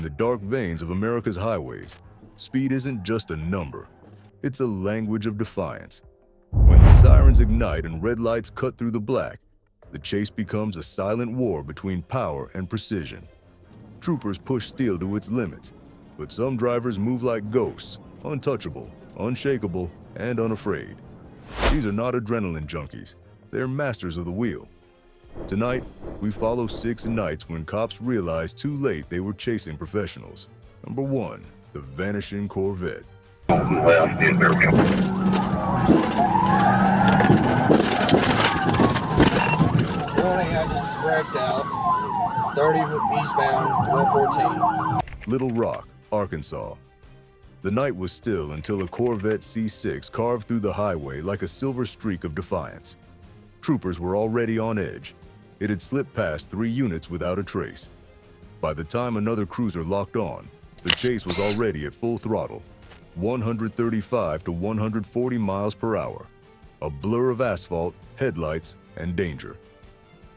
the dark veins of America's highways, speed isn't just a number. It's a language of defiance. When the sirens ignite and red lights cut through the black, the chase becomes a silent war between power and precision. Troopers push steel to its limits, but some drivers move like ghosts, untouchable, unshakable, and unafraid. These are not adrenaline junkies. They're masters of the wheel. Tonight, we follow 6 nights when cops realized too late they were chasing professionals. Number 1, the vanishing Corvette. Left in there. Morning, I just wrecked out. 30 eastbound, 1214. Little Rock, Arkansas. The night was still until a Corvette C6 carved through the highway like a silver streak of defiance. Troopers were already on edge. It had slipped past 3 units without a trace. By the time another cruiser locked on, the chase was already at full throttle, 135 to 140 miles per hour, a blur of asphalt, headlights, and danger.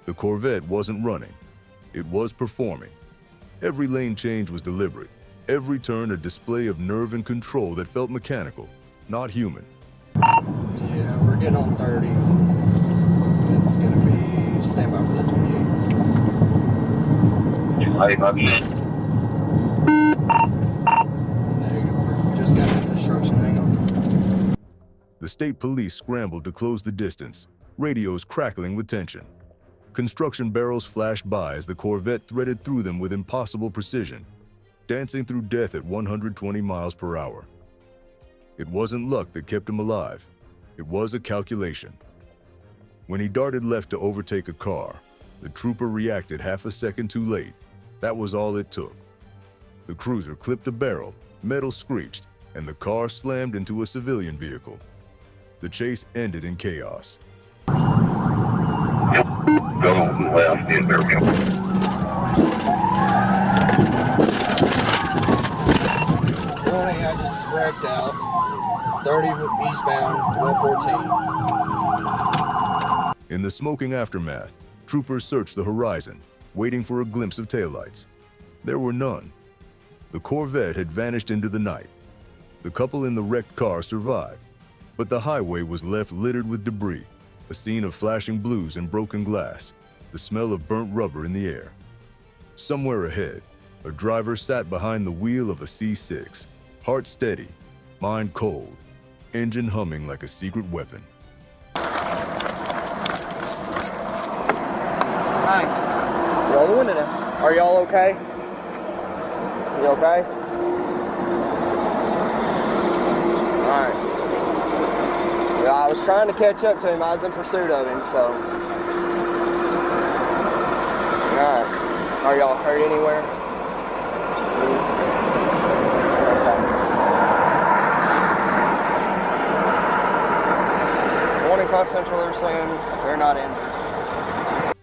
The Corvette wasn't running. It was performing. Every lane change was deliberate, every turn a display of nerve and control that felt mechanical, not human. Yeah, we're getting on 30. It's going to be stand by for that 28. Hey, buddy. Negative. We're just got into destruction. Hang on. The state police scrambled to close the distance, radios crackling with tension. Construction barrels flashed by as the Corvette threaded through them with impossible precision, dancing through death at 120 miles per hour. It wasn't luck that kept him alive. It was a calculation. When he darted left to overtake a car, the trooper reacted half a second too late. That was all it took. The cruiser clipped a barrel, metal screeched, and the car slammed into a civilian vehicle. The chase ended in chaos. Yep. Go left in there. Morning, I just wrecked out. 30 eastbound, 1214. In the smoking aftermath, troopers searched the horizon, waiting for a glimpse of taillights. There were none. The Corvette had vanished into the night. The couple in the wrecked car survived, but the highway was left littered with debris, a scene of flashing blues and broken glass, the smell of burnt rubber in the air. Somewhere ahead, a driver sat behind the wheel of a C6, heart steady, mind cold, engine humming like a secret weapon. Hi. Roll the window down. Are y'all okay? You okay? Alright. Yeah, I was trying to catch up to him. I was in pursuit of him, so. Alright. Are y'all hurt anywhere? Okay. Morning, Clock Central, they're saying they're not in.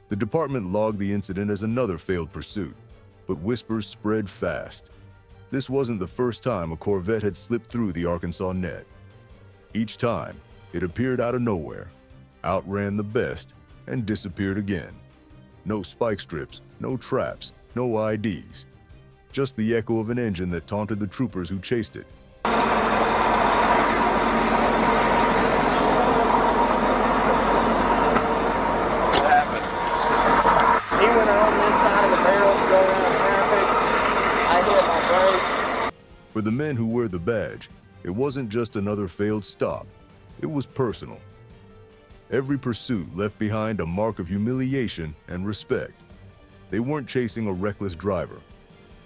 The department logged the incident as another failed pursuit, but whispers spread fast. This wasn't the first time a Corvette had slipped through the Arkansas net. Each time, it appeared out of nowhere, outran the best, and disappeared again. No spike strips, no traps, no IDs. Just the echo of an engine that taunted the troopers who chased it. For the men who wear the badge, it wasn't just another failed stop. It was personal. Every pursuit left behind a mark of humiliation and respect. They weren't chasing a reckless driver.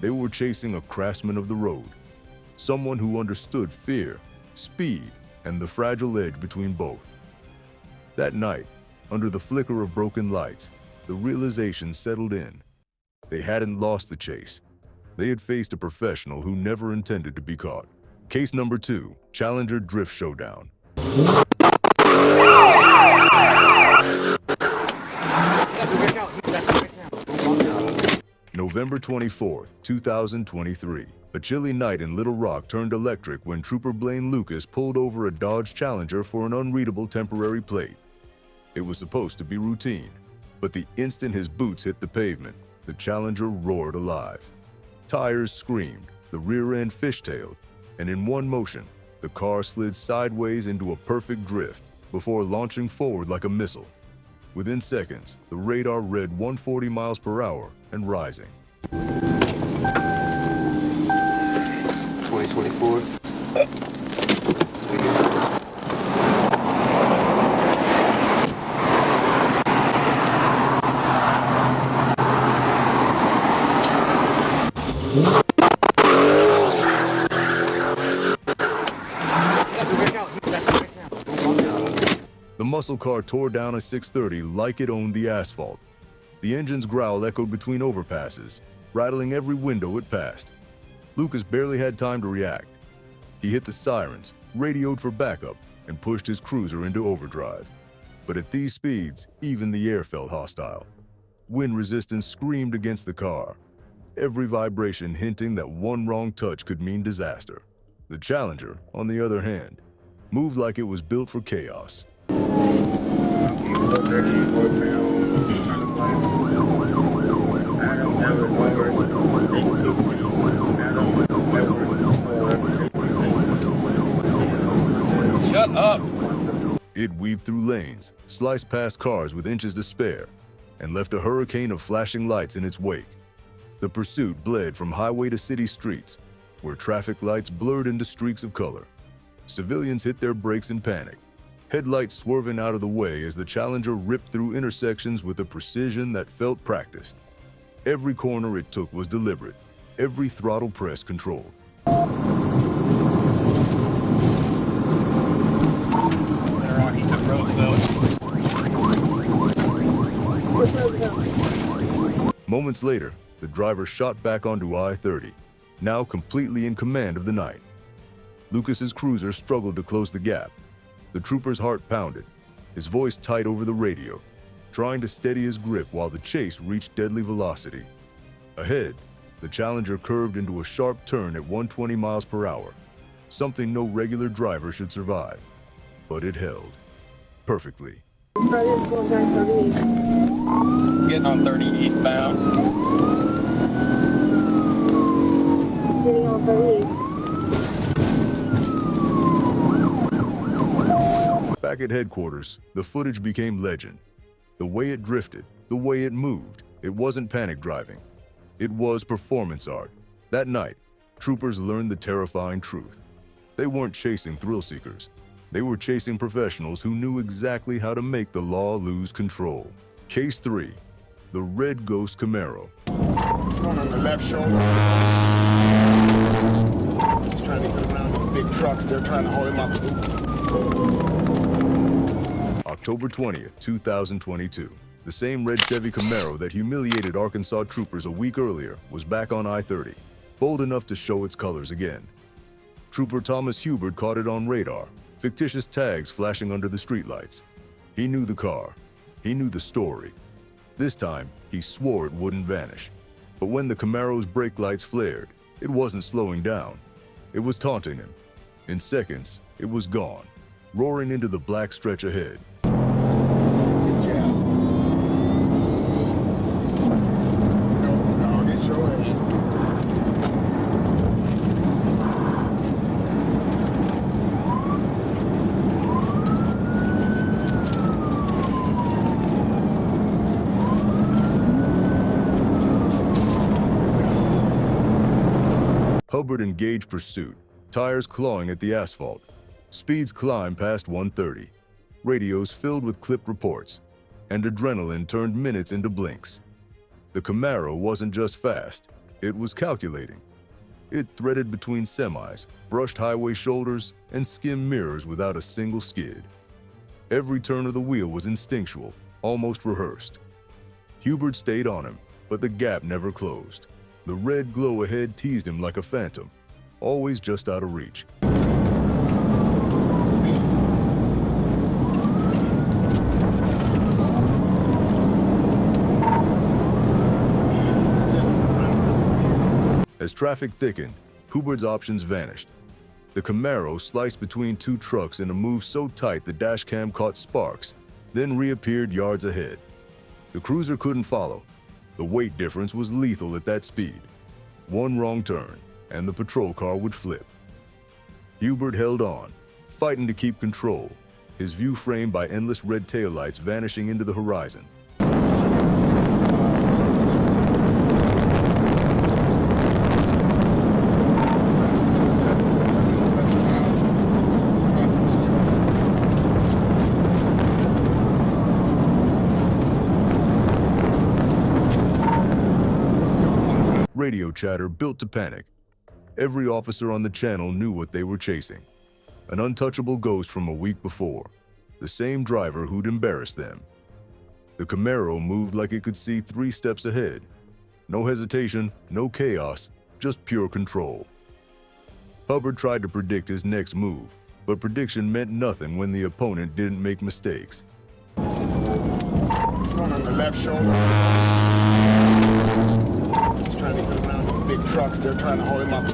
They were chasing a craftsman of the road, someone who understood fear, speed, and the fragile edge between both. That night, under the flicker of broken lights, the realization settled in. They hadn't lost the chase. They had faced a professional who never intended to be caught. Case number 2, Challenger Drift Showdown. November 24, 2023. A chilly night in Little Rock turned electric when Trooper Blaine Lucas pulled over a Dodge Challenger for an unreadable temporary plate. It was supposed to be routine, but the instant his boots hit the pavement, the Challenger roared alive. Tires screamed, the rear end fishtailed, and in one motion, the car slid sideways into a perfect drift before launching forward like a missile. Within seconds, the radar read 140 miles per hour and rising. 2024. The muscle car tore down a 630 like it owned the asphalt. The engine's growl echoed between overpasses, rattling every window it passed. Lucas barely had time to react. He hit the sirens, radioed for backup, and pushed his cruiser into overdrive. But at these speeds, even the air felt hostile. Wind resistance screamed against the car, every vibration hinting that one wrong touch could mean disaster. The Challenger, on the other hand, moved like it was built for chaos. Shut up! It weaved through lanes, sliced past cars with inches to spare, and left a hurricane of flashing lights in its wake. The pursuit bled from highway to city streets, where traffic lights blurred into streaks of color. Civilians hit their brakes in panic, headlights swerving out of the way as the Challenger ripped through intersections with a precision that felt practiced. Every corner it took was deliberate, every throttle press controlled. Moments later, the driver shot back onto I-30, now completely in command of the night. Lucas's cruiser struggled to close the gap. The trooper's heart pounded, his voice tight over the radio, trying to steady his grip while the chase reached deadly velocity. Ahead, the Challenger curved into a sharp turn at 120 miles per hour, something no regular driver should survive. But it held perfectly. Getting on 30 eastbound. Getting on 30. Back at headquarters, the footage became legend. The way it drifted, the way it moved, it wasn't panic driving. It was performance art. That night, troopers learned the terrifying truth. They weren't chasing thrill seekers. They were chasing professionals who knew exactly how to make the law lose control. Case 3, the Red Ghost Camaro. This one on the left shoulder. He's trying to get around these big trucks. They're trying to hold him up. October 20th, 2022. The same red Chevy Camaro that humiliated Arkansas troopers a week earlier was back on I-30, bold enough to show its colors again. Trooper Thomas Hubert caught it on radar, fictitious tags flashing under the streetlights. He knew the car. He knew the story. This time, he swore it wouldn't vanish. But when the Camaro's brake lights flared, it wasn't slowing down. It was taunting him. In seconds, it was gone, roaring into the black stretch ahead. Hubbard engaged pursuit, tires clawing at the asphalt. Speeds climbed past 130. Radios filled with clipped reports, and adrenaline turned minutes into blinks. The Camaro wasn't just fast, it was calculating. It threaded between semis, brushed highway shoulders, and skimmed mirrors without a single skid. Every turn of the wheel was instinctual, almost rehearsed. Hubert stayed on him, but the gap never closed. The red glow ahead teased him like a phantom, always just out of reach. As traffic thickened, Hubert's options vanished. The Camaro sliced between two trucks in a move so tight the dashcam caught sparks, then reappeared yards ahead. The cruiser couldn't follow. The weight difference was lethal at that speed. One wrong turn, and the patrol car would flip. Hubert held on, fighting to keep control, his view framed by endless red taillights vanishing into the horizon. Radio chatter built to panic. Every officer on the channel knew what they were chasing. An untouchable ghost from a week before, the same driver who'd embarrassed them. The Camaro moved like it could see 3 steps ahead. No hesitation, no chaos, just pure control. Hubbard tried to predict his next move, but prediction meant nothing when the opponent didn't make mistakes. It's going on the left shoulder. He's trying to get around these big trucks. They're trying to hold him up.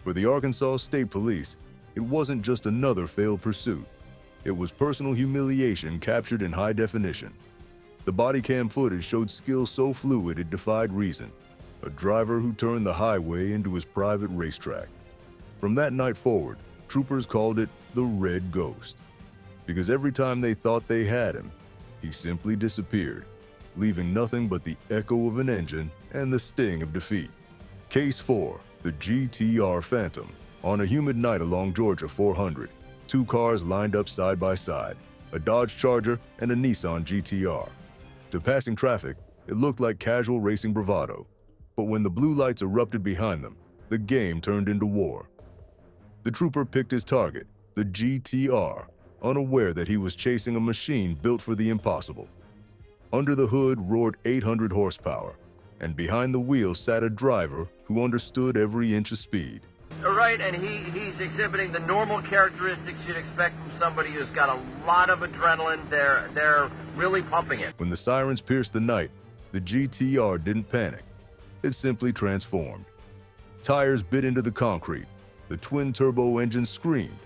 For the Arkansas State Police, it wasn't just another failed pursuit. It was personal humiliation captured in high definition. The body cam footage showed skill so fluid it defied reason. A driver who turned the highway into his private racetrack. From that night forward, troopers called it the Red Ghost. Because every time they thought they had him, he simply disappeared, leaving nothing but the echo of an engine and the sting of defeat. Case 4, the GTR Phantom. On a humid night along Georgia 400, 2 cars lined up side by side, a Dodge Charger and a Nissan GTR. To passing traffic, it looked like casual racing bravado. But when the blue lights erupted behind them, the game turned into war. The trooper picked his target, the GTR, unaware that he was chasing a machine built for the impossible. Under the hood roared 800 horsepower, and behind the wheel sat a driver who understood every inch of speed. Right, and he's exhibiting the normal characteristics you'd expect from somebody who's got a lot of adrenaline. They're really pumping it. When the sirens pierced the night, the GTR didn't panic. It simply transformed. Tires bit into the concrete, the twin-turbo engine screamed,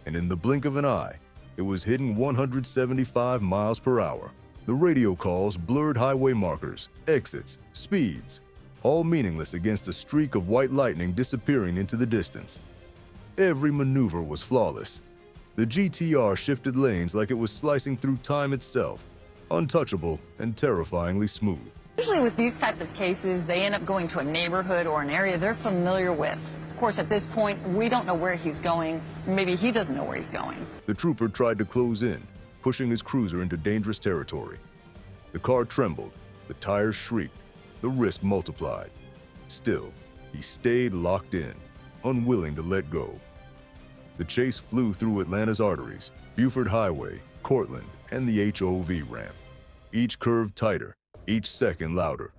and in the blink of an eye, it was hitting 175 miles per hour. The radio calls blurred highway markers, exits, speeds, all meaningless against a streak of white lightning disappearing into the distance. Every maneuver was flawless. The GTR shifted lanes like it was slicing through time itself, untouchable and terrifyingly smooth. Usually with these types of cases, they end up going to a neighborhood or an area they're familiar with. Of course, at this point, we don't know where he's going. Maybe he doesn't know where he's going. The trooper tried to close in, pushing his cruiser into dangerous territory. The car trembled, the tires shrieked, the risk multiplied. Still, he stayed locked in, unwilling to let go. The chase flew through Atlanta's arteries, Buford Highway, Cortland, and the HOV ramp. Each curve tighter, each second louder.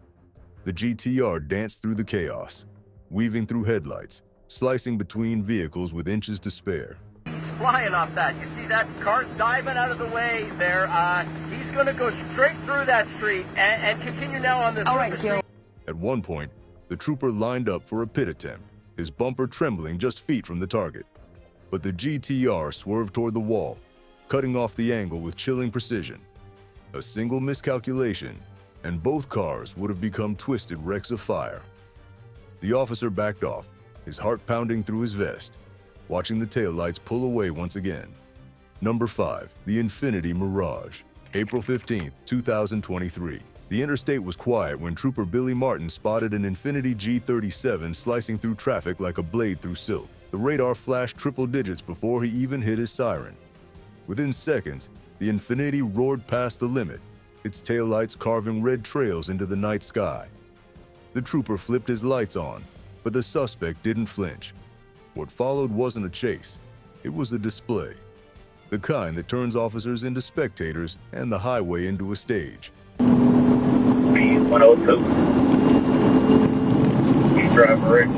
The GTR danced through the chaos, weaving through headlights, slicing between vehicles with inches to spare. He's flying off that. You see that car diving out of the way there. He's going to go straight through that street and continue now on this. All right, Gil. At one point, the trooper lined up for a pit attempt, his bumper trembling just feet from the target. But the GTR swerved toward the wall, cutting off the angle with chilling precision. A single miscalculation, and both cars would have become twisted wrecks of fire. The officer backed off, his heart pounding through his vest, watching the taillights pull away once again. Number 5, the Infiniti Mirage. April 15, 2023. The interstate was quiet when Trooper Billy Martin spotted an Infiniti G37 slicing through traffic like a blade through silk. The radar flashed triple digits before he even hit his siren. Within seconds, the Infiniti roared past the limit, its taillights carving red trails into the night sky. The trooper flipped his lights on, but the suspect didn't flinch. What followed wasn't a chase, it was a display. The kind that turns officers into spectators and the highway into a stage. B102. East Drive Rick.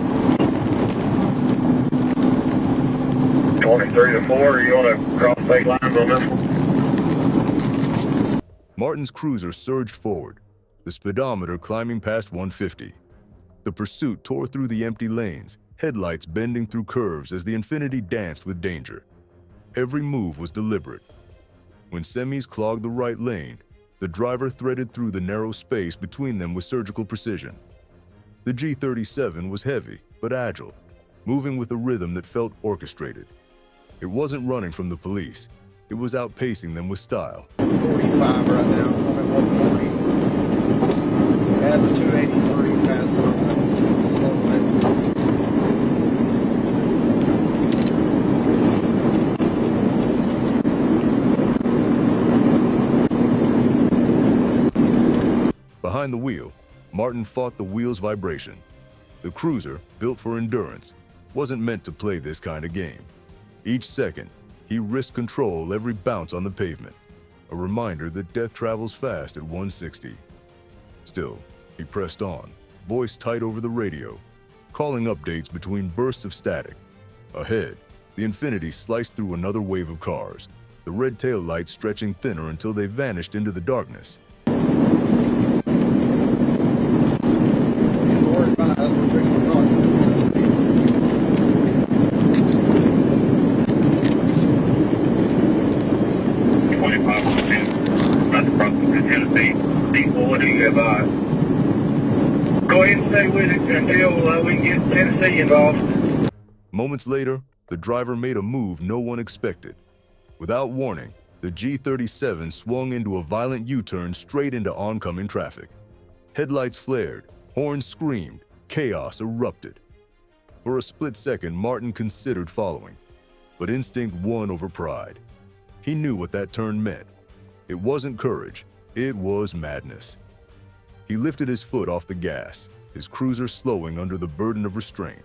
23 to 4, you want to cross state lines on this one? Martin's cruiser surged forward, the speedometer climbing past 150. The pursuit tore through the empty lanes, headlights bending through curves as the Infiniti danced with danger. Every move was deliberate. When semis clogged the right lane, The driver threaded through the narrow space between them with surgical precision. The G37 was heavy but agile, moving with a rhythm that felt orchestrated. It wasn't running from the police. It was outpacing them with style. 45 right now. I'm at 140. Had the 283 pass on. Behind the wheel, Martin fought the wheel's vibration. The cruiser, built for endurance, wasn't meant to play this kind of game. Each second, he risked control every bounce on the pavement, a reminder that death travels fast at 160. Still, he pressed on, voice tight over the radio, calling updates between bursts of static. Ahead, the Infinity sliced through another wave of cars, the red tail lights stretching thinner until they vanished into the darkness. 25%. That's approximately Tennessee. People, what do you have Go ahead and stay with it until we can get Tennessee involved. Moments later, the driver made a move no one expected. Without warning, the G37 swung into a violent U-turn straight into oncoming traffic. Headlights flared, horns screamed, chaos erupted. For a split second, Martin considered following, but instinct won over pride. He knew what that turn meant. It wasn't courage, it was madness. He lifted his foot off the gas, his cruiser slowing under the burden of restraint.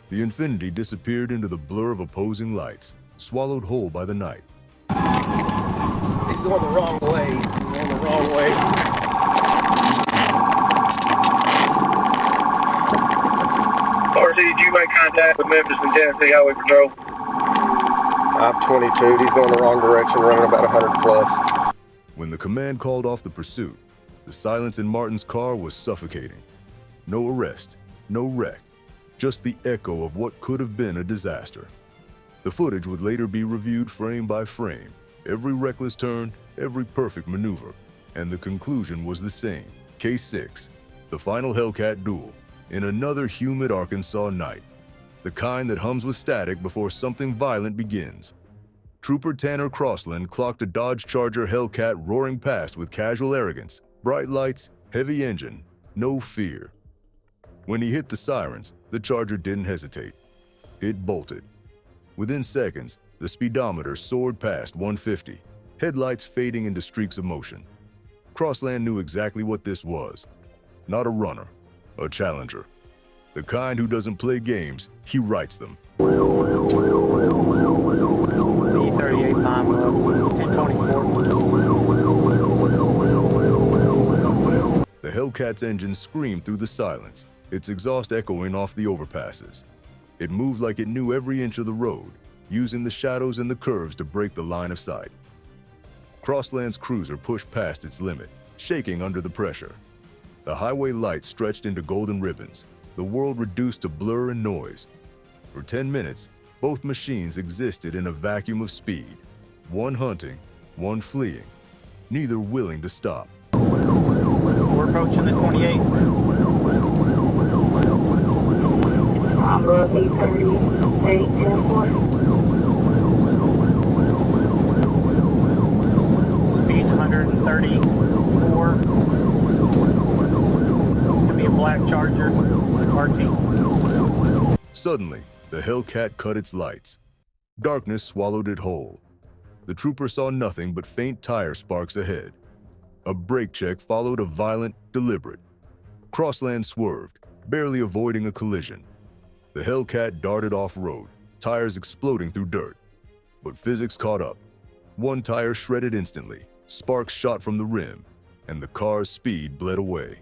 The Infinity disappeared into the blur of opposing lights, swallowed whole by the night. He's going the wrong way. He's going the wrong way. RC, did you make contact with Memphis and Tennessee Highway Patrol? I'm 22. He's going the wrong direction, running about 100 plus. When the command called off the pursuit, the silence in Martin's car was suffocating. No arrest, no wreck, just the echo of what could have been a disaster. The footage would later be reviewed frame by frame, every reckless turn, every perfect maneuver, and the conclusion was the same. Case 6, the final Hellcat duel, in another humid Arkansas night, the kind that hums with static before something violent begins. Trooper Tanner Crossland clocked a Dodge Charger Hellcat roaring past with casual arrogance, bright lights, heavy engine, no fear. When he hit the sirens, the Charger didn't hesitate. It bolted. Within seconds, the speedometer soared past 150, headlights fading into streaks of motion. Crossland knew exactly what this was. Not a runner, a challenger. The kind who doesn't play games, he writes them. E38 time left, 1024. The Hellcat's engine screamed through the silence, its exhaust echoing off the overpasses. It moved like it knew every inch of the road, using the shadows and the curves to break the line of sight. Crossland's cruiser pushed past its limit, shaking under the pressure. The highway lights stretched into golden ribbons, the world reduced to blur and noise. For 10 minutes, both machines existed in a vacuum of speed, one hunting, one fleeing, neither willing to stop. We're approaching the 28. Bravo 830, 810. Speed's 134. Could be a black Charger, RT. Suddenly, the Hellcat cut its lights. Darkness swallowed it whole. The trooper saw nothing but faint tire sparks ahead. A brake check followed a violent, deliberate. Crossland swerved, barely avoiding a collision. The Hellcat darted off-road, tires exploding through dirt. But physics caught up. One tire shredded instantly, sparks shot from the rim, and the car's speed bled away.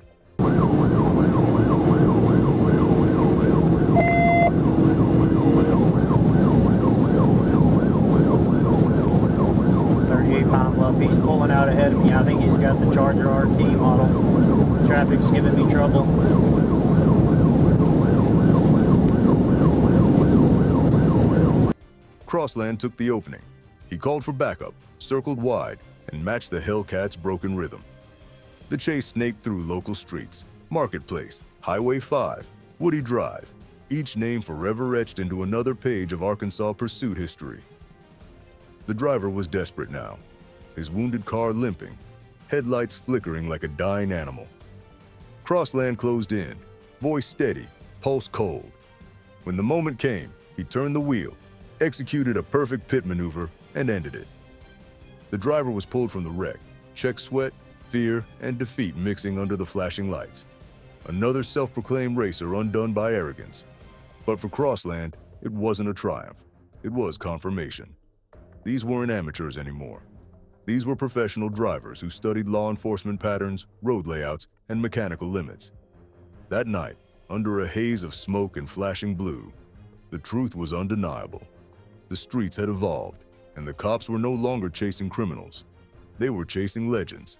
38 pound love. He's pulling out ahead of me. I think he's got the Charger RT model. Traffic's giving me trouble. Crossland took the opening. He called for backup, circled wide, and matched the Hellcat's broken rhythm. The chase snaked through local streets, Marketplace, Highway 5, Woody Drive, each name forever etched into another page of Arkansas pursuit history. The driver was desperate now, his wounded car limping, headlights flickering like a dying animal. Crossland closed in, voice steady, pulse cold. When the moment came, he turned the wheel, executed a perfect pit maneuver, and ended it. The driver was pulled from the wreck, check sweat, fear, and defeat mixing under the flashing lights. Another self-proclaimed racer undone by arrogance. But for Crossland, it wasn't a triumph. It was confirmation. These weren't amateurs anymore. These were professional drivers who studied law enforcement patterns, road layouts, and mechanical limits. That night, under a haze of smoke and flashing blue, the truth was undeniable. The streets had evolved, and the cops were no longer chasing criminals. They were chasing legends,